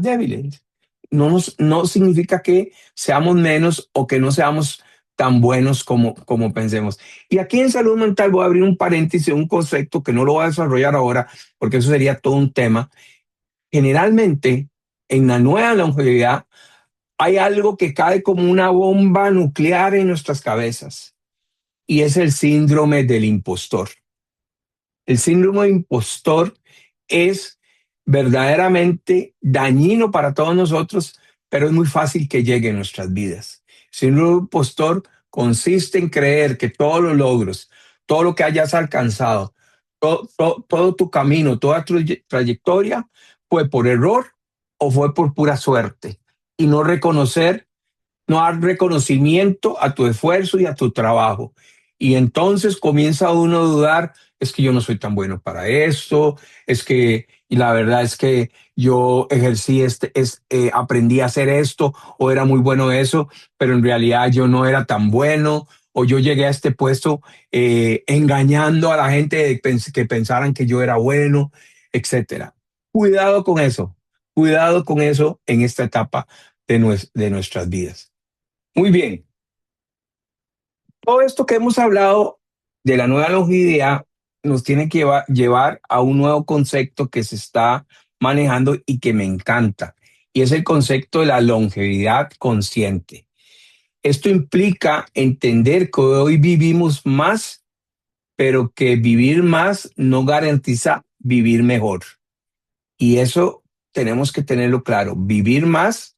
débiles. no significa que seamos menos o que no seamos tan buenos como pensemos. Y aquí en salud mental voy a abrir un paréntesis, un concepto que no lo voy a desarrollar ahora, porque eso sería todo un tema. Generalmente, en la nueva longevidad, hay algo que cae como una bomba nuclear en nuestras cabezas, y es el síndrome del impostor. El síndrome de impostor es verdaderamente dañino para todos nosotros, pero es muy fácil que llegue en nuestras vidas. El síndrome de impostor consiste en creer que todos los logros, todo lo que hayas alcanzado, todo tu camino, toda tu trayectoria fue por error o fue por pura suerte, y no dar reconocimiento a tu esfuerzo y a tu trabajo. Y entonces comienza uno a dudar, es que yo no soy tan bueno para esto, y la verdad es que yo aprendí a hacer esto, o era muy bueno eso, pero en realidad yo no era tan bueno, o yo llegué a este puesto engañando a la gente que pensaran que yo era bueno, etcétera. Cuidado con eso, cuidado con eso en esta etapa de nuestras vidas. Muy bien, todo esto que hemos hablado de la nueva longevidad nos tiene que llevar a un nuevo concepto que se está manejando y que me encanta, y es el concepto de la longevidad consciente. Esto implica entender que hoy vivimos más, pero que vivir más no garantiza vivir mejor. Y eso tenemos que tenerlo claro. Vivir más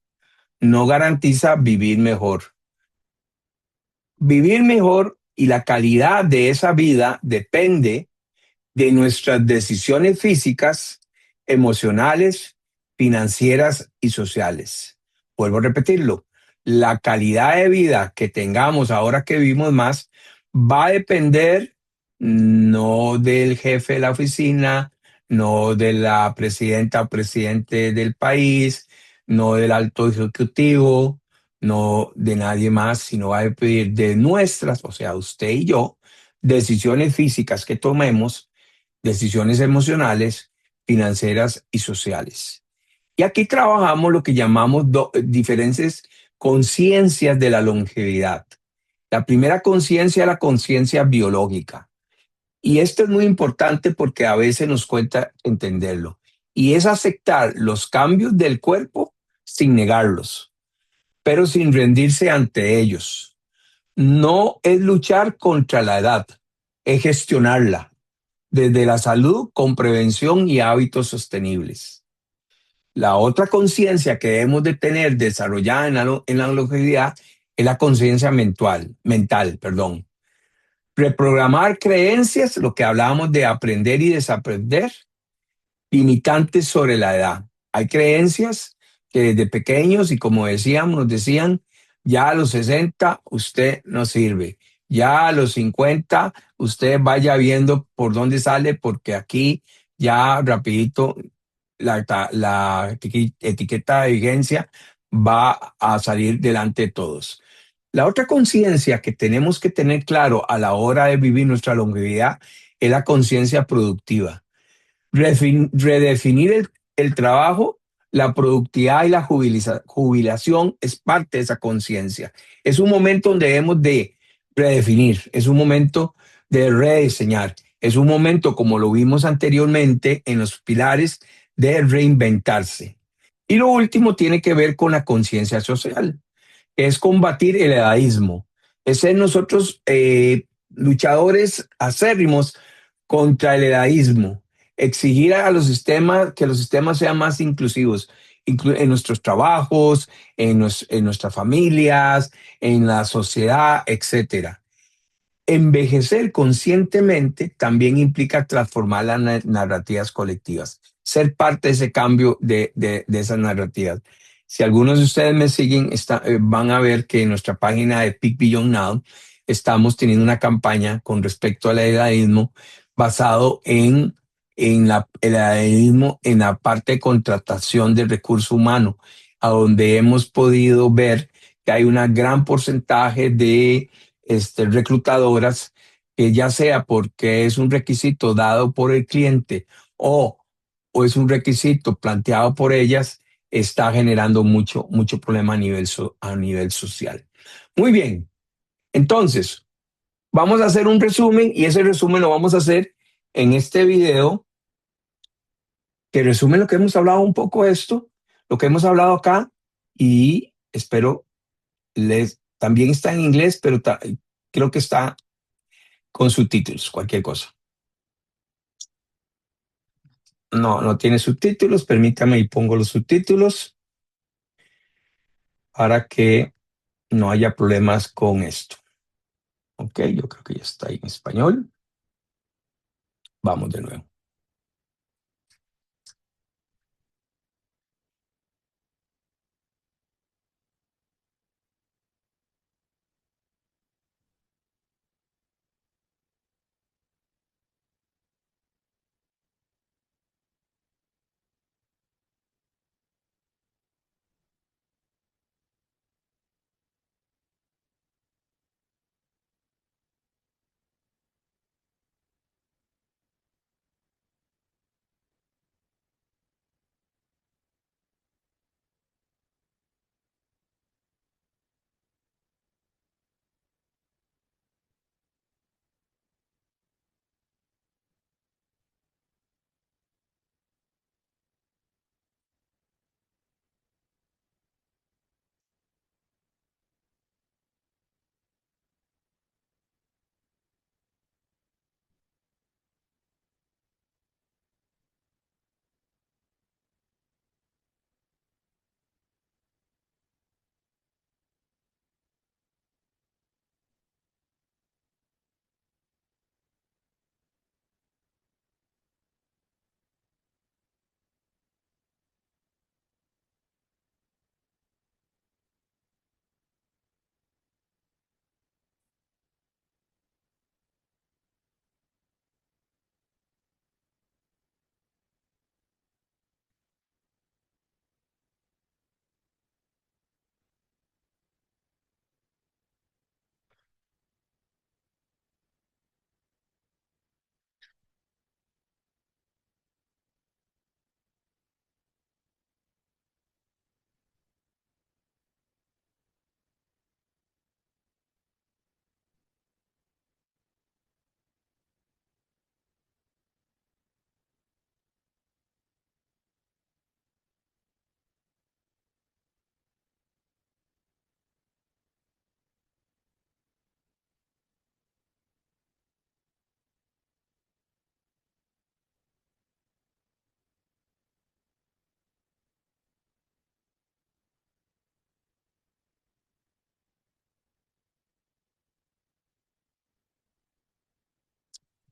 no garantiza vivir mejor. Vivir mejor y la calidad de esa vida depende de nuestras decisiones físicas, emocionales, financieras y sociales. Vuelvo a repetirlo, la calidad de vida que tengamos ahora que vivimos más va a depender no del jefe de la oficina, no de la presidenta o presidente del país, no del alto ejecutivo, no de nadie más, sino va a depender de nuestras, o sea, usted y yo, decisiones físicas que tomemos, decisiones emocionales, financieras y sociales. Y aquí trabajamos lo que llamamos diferentes conciencias de la longevidad. La primera conciencia es la conciencia biológica. Y esto es muy importante porque a veces nos cuesta entenderlo. Y es aceptar los cambios del cuerpo sin negarlos, pero sin rendirse ante ellos. No es luchar contra la edad, es gestionarla desde la salud con prevención y hábitos sostenibles. La otra conciencia que debemos de tener desarrollada en la longevidad es la conciencia mental, perdón. Reprogramar creencias, lo que hablábamos de aprender y desaprender, limitantes sobre la edad. Hay creencias que desde pequeños, y como decíamos, nos decían, ya a los 60 usted no sirve, ya a los 50 usted vaya viendo por dónde sale, porque aquí ya rapidito la etiqueta de vigencia va a salir delante de todos. La otra conciencia que tenemos que tener claro a la hora de vivir nuestra longevidad es la conciencia productiva. Redefinir el trabajo, la productividad y la jubilación es parte de esa conciencia. Es un momento donde debemos de redefinir, es un momento de rediseñar, es un momento, como lo vimos anteriormente en los pilares, de reinventarse. Y lo último tiene que ver con la conciencia social, es combatir el edadismo, es ser nosotros luchadores acérrimos contra el edadismo, exigir a los sistemas que los sistemas sean más inclusivos en nuestros trabajos, en nuestras familias, en la sociedad, etcétera. Envejecer conscientemente también implica transformar las narrativas colectivas, ser parte de ese cambio de esas narrativas. Si algunos de ustedes me siguen, van a ver que en nuestra página de Peak Beyond Now estamos teniendo una campaña con respecto al edadismo basado el edadismo en la parte de contratación de recurso humano, a donde hemos podido ver que hay un gran porcentaje de reclutadoras, que ya sea porque es un requisito dado por el cliente o, o es un requisito planteado por ellas, está generando mucho problema a nivel social. Muy bien, entonces vamos a hacer un resumen y ese resumen lo vamos a hacer en este video que resume lo que hemos hablado un poco esto, lo que hemos hablado acá y espero también está en inglés, pero creo que está con subtítulos, cualquier cosa. No, no tiene subtítulos, permítame y pongo los subtítulos para que no haya problemas con esto. Ok, yo creo que ya está ahí en español. Vamos de nuevo.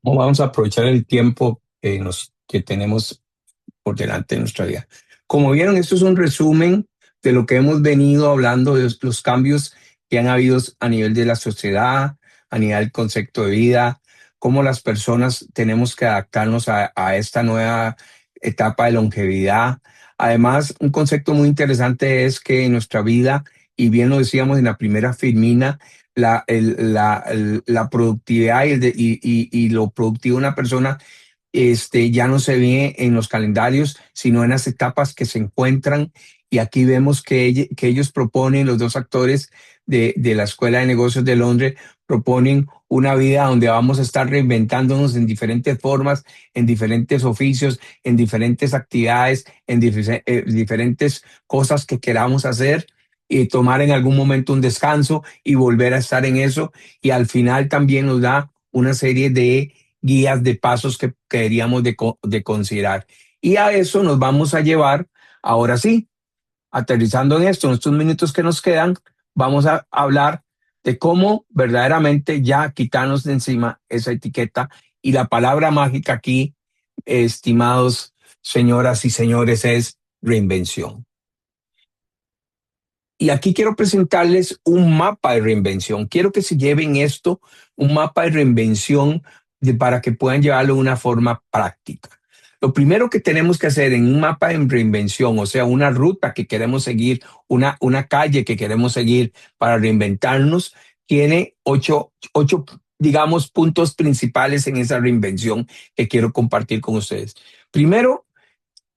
Vamos a aprovechar el tiempo que tenemos por delante de nuestra vida. Como vieron, esto es un resumen de lo que hemos venido hablando, de los cambios que han habido a nivel de la sociedad, a nivel del concepto de vida, cómo las personas tenemos que adaptarnos a esta nueva etapa de longevidad. Además, un concepto muy interesante es que en nuestra vida, y bien lo decíamos en la primera filmina, la productividad y lo productivo de una persona ya no se ve en los calendarios, sino en las etapas que se encuentran. Y aquí vemos que ellos proponen, los dos actores de la Escuela de Negocios de Londres, proponen una vida donde vamos a estar reinventándonos en diferentes formas, en diferentes oficios, en diferentes actividades, en diferentes cosas que queramos hacer y tomar en algún momento un descanso y volver a estar en eso. Y al final también nos da una serie de guías de pasos que deberíamos de considerar. Y a eso nos vamos a llevar, ahora sí, aterrizando en esto, en estos minutos que nos quedan, vamos a hablar de cómo verdaderamente ya quitarnos de encima esa etiqueta. Y la palabra mágica aquí, estimados señoras y señores, es reinvención. Y aquí quiero presentarles un mapa de reinvención. Quiero que se lleven esto, un mapa de reinvención para que puedan llevarlo de una forma práctica. Lo primero que tenemos que hacer en un mapa de reinvención, o sea, una ruta que queremos seguir, una calle que queremos seguir para reinventarnos, tiene digamos, puntos principales en esa reinvención que quiero compartir con ustedes. Primero,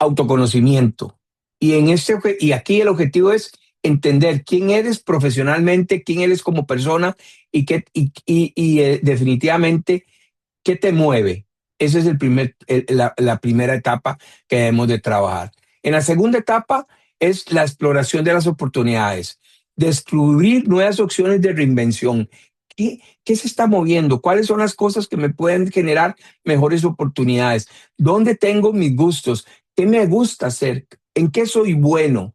autoconocimiento. Y aquí el objetivo es entender quién eres profesionalmente, quién eres como persona definitivamente qué te mueve. Esa es la primera etapa que debemos de trabajar. En la segunda etapa es la exploración de las oportunidades, descubrir nuevas opciones de reinvención. ¿Qué se está moviendo? ¿Cuáles son las cosas que me pueden generar mejores oportunidades? ¿Dónde tengo mis gustos? ¿Qué me gusta hacer? ¿En qué soy bueno?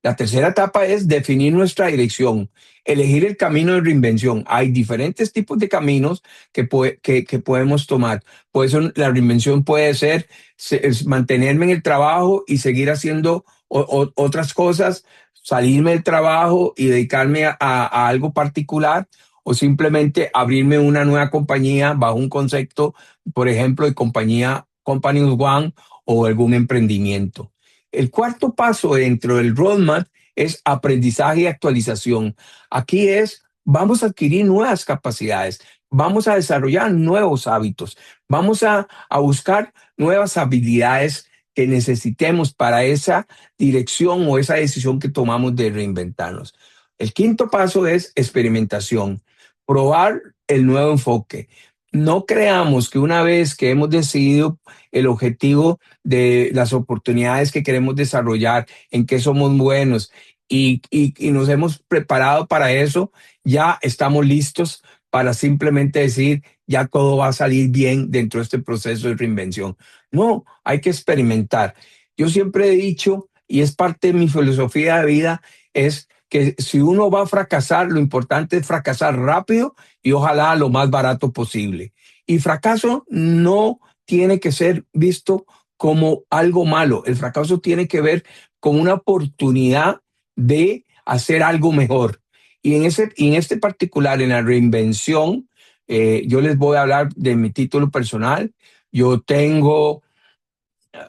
La tercera etapa es definir nuestra dirección, elegir el camino de reinvención. Hay diferentes tipos de caminos que podemos tomar. Por eso la reinvención puede ser es mantenerme en el trabajo y seguir haciendo otras cosas, salirme del trabajo y dedicarme a algo particular, o simplemente abrirme una nueva compañía bajo un concepto, por ejemplo, de compañía Company One o algún emprendimiento. El cuarto paso dentro del roadmap es aprendizaje y actualización. Aquí vamos a adquirir nuevas capacidades, vamos a desarrollar nuevos hábitos, vamos a buscar nuevas habilidades que necesitemos para esa dirección o esa decisión que tomamos de reinventarnos. El quinto paso es experimentación, probar el nuevo enfoque. No creamos que una vez que hemos decidido el objetivo de las oportunidades que queremos desarrollar, en qué somos buenos y nos hemos preparado para eso, ya estamos listos para simplemente decir, ya todo va a salir bien dentro de este proceso de reinvención. No, hay que experimentar. Yo siempre he dicho, y es parte de mi filosofía de vida, es que si uno va a fracasar, lo importante es fracasar rápido y ojalá lo más barato posible. Y fracaso no tiene que ser visto como algo malo. El fracaso tiene que ver con una oportunidad de hacer algo mejor. Y en este particular, en la reinvención, yo les voy a hablar de mi título personal. Yo tengo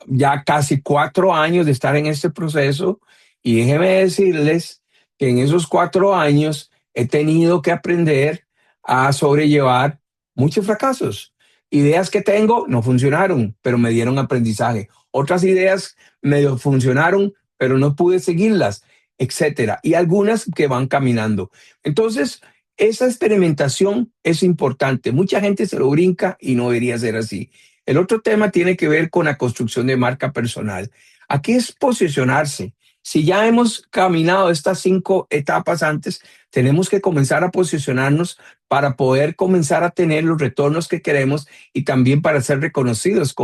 ya casi 4 años de estar en este proceso y déjenme decirles que en esos 4 años he tenido que aprender a sobrellevar muchos fracasos. Ideas que tengo no funcionaron, pero me dieron aprendizaje. Otras ideas medio funcionaron, pero no pude seguirlas, etcétera. Y algunas que van caminando. Entonces, esa experimentación es importante. Mucha gente se lo brinca y no debería ser así. El otro tema tiene que ver con la construcción de marca personal. Aquí es posicionarse. Si ya hemos caminado estas 5 etapas antes, tenemos que comenzar a posicionarnos para poder comenzar a tener los retornos que queremos y también para ser reconocidos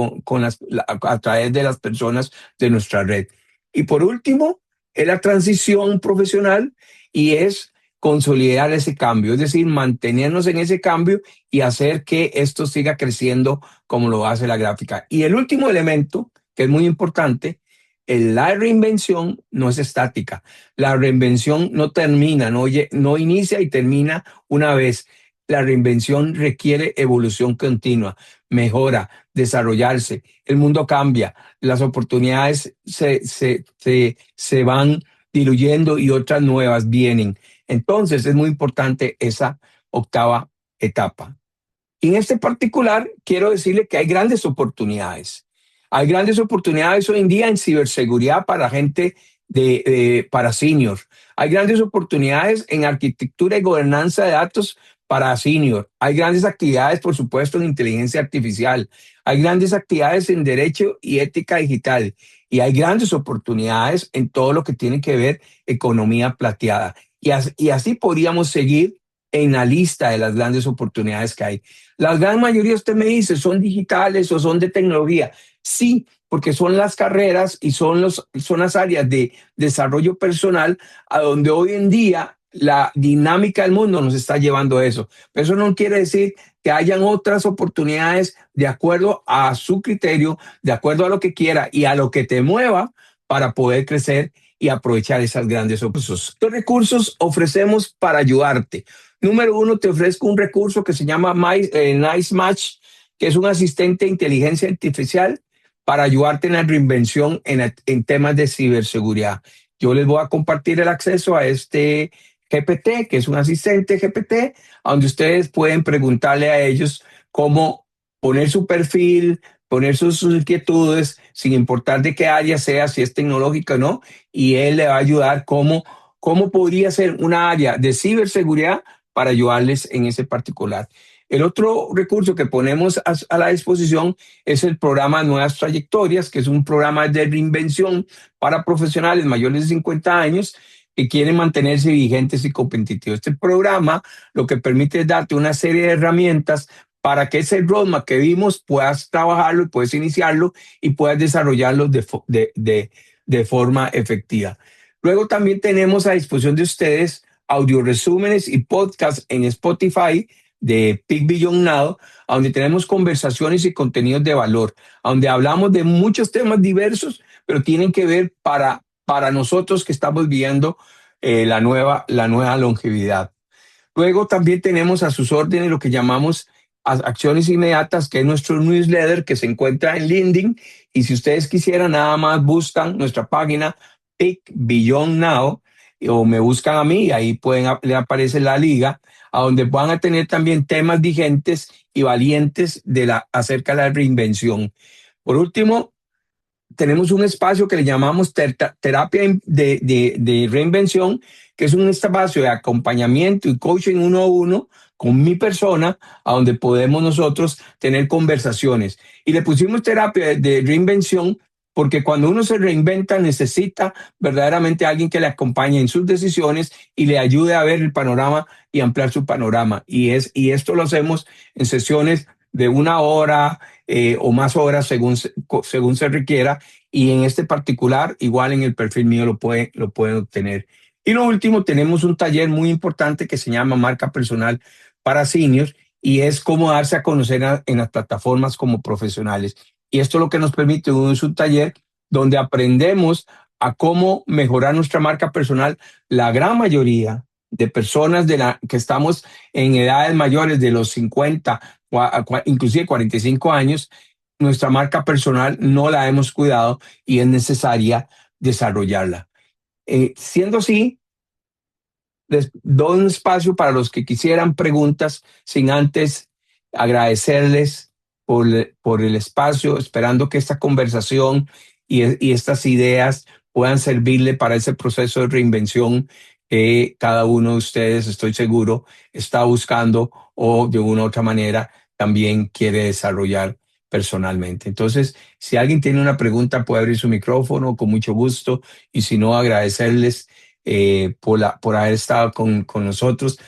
a través de las personas de nuestra red. Y por último, es la transición profesional y es consolidar ese cambio, es decir, mantenernos en ese cambio y hacer que esto siga creciendo como lo hace la gráfica. Y el último elemento, que es muy importante, la reinvención no es estática. La reinvención no termina, no inicia y termina una vez. La reinvención requiere evolución continua, mejora, desarrollarse. El mundo cambia, las oportunidades se van diluyendo y otras nuevas vienen. Entonces es muy importante esa octava etapa. Y en este particular, quiero decirle que hay grandes oportunidades. Hay grandes oportunidades hoy en día en ciberseguridad para gente para senior. Hay grandes oportunidades en arquitectura y gobernanza de datos para senior. Hay grandes actividades, por supuesto, en inteligencia artificial. Hay grandes actividades en derecho y ética digital. Y hay grandes oportunidades en todo lo que tiene que ver economía plateada. Y así podríamos seguir en la lista de las grandes oportunidades que hay. La gran mayoría, usted me dice, son digitales o son de tecnología. Sí, porque son las carreras y son las áreas de desarrollo personal a donde hoy en día la dinámica del mundo nos está llevando a eso. Pero eso no quiere decir que hayan otras oportunidades de acuerdo a su criterio, de acuerdo a lo que quiera y a lo que te mueva para poder crecer y aprovechar esas grandes recursos. ¿Qué recursos ofrecemos para ayudarte? Número uno, te ofrezco un recurso que se llama Nice Match, que es un asistente de inteligencia artificial para ayudarte en la reinvención en temas de ciberseguridad. Yo les voy a compartir el acceso a este GPT, que es un asistente GPT, donde ustedes pueden preguntarle a ellos cómo poner su perfil, poner sus inquietudes, sin importar de qué área sea, si es tecnológica o no, y él le va a ayudar cómo podría ser una área de ciberseguridad para ayudarles en ese particular. El otro recurso que ponemos a la disposición es el programa Nuevas Trayectorias, que es un programa de reinvención para profesionales mayores de 50 años que quieren mantenerse vigentes y competitivos. Este programa lo que permite es darte una serie de herramientas para que ese roadmap que vimos puedas trabajarlo y puedes iniciarlo y puedas desarrollarlo de forma efectiva. Luego también tenemos a disposición de ustedes audio resúmenes y podcasts en Spotify de Peak Beyond Now, donde tenemos conversaciones y contenidos de valor, donde hablamos de muchos temas diversos, pero tienen que ver para nosotros que estamos viviendo la nueva longevidad. Luego también tenemos a sus órdenes lo que llamamos acciones inmediatas, que es nuestro newsletter que se encuentra en LinkedIn. Y si ustedes quisieran, nada más buscan nuestra página Peak Beyond Now o me buscan a mí y ahí le aparece la liga, a donde van a tener también temas vigentes y valientes acerca de la reinvención. Por último, tenemos un espacio que le llamamos terapia de reinvención, que es un espacio de acompañamiento y coaching uno a uno con mi persona, a donde podemos nosotros tener conversaciones. Y le pusimos terapia de reinvención porque cuando uno se reinventa necesita verdaderamente alguien que le acompañe en sus decisiones y le ayude a ver el panorama y ampliar su panorama. Y esto lo hacemos en sesiones de una hora o más horas según se requiera, y en este particular, igual en el perfil mío lo pueden obtener. Y lo último, tenemos un taller muy importante que se llama Marca Personal para Seniors y es cómo darse a conocer en las plataformas como profesionales. Y esto lo que nos permite es un taller donde aprendemos a cómo mejorar nuestra marca personal. La gran mayoría de personas que estamos en edades mayores de los 50, inclusive 45 años, nuestra marca personal no la hemos cuidado y es necesaria desarrollarla. Siendo así, les doy un espacio para los que quisieran preguntas sin antes agradecerles por el espacio, esperando que esta conversación y estas ideas puedan servirle para ese proceso de reinvención que cada uno de ustedes, estoy seguro, está buscando o de una u otra manera también quiere desarrollar personalmente. Entonces, si alguien tiene una pregunta, puede abrir su micrófono con mucho gusto y si no, agradecerles por haber estado con nosotros.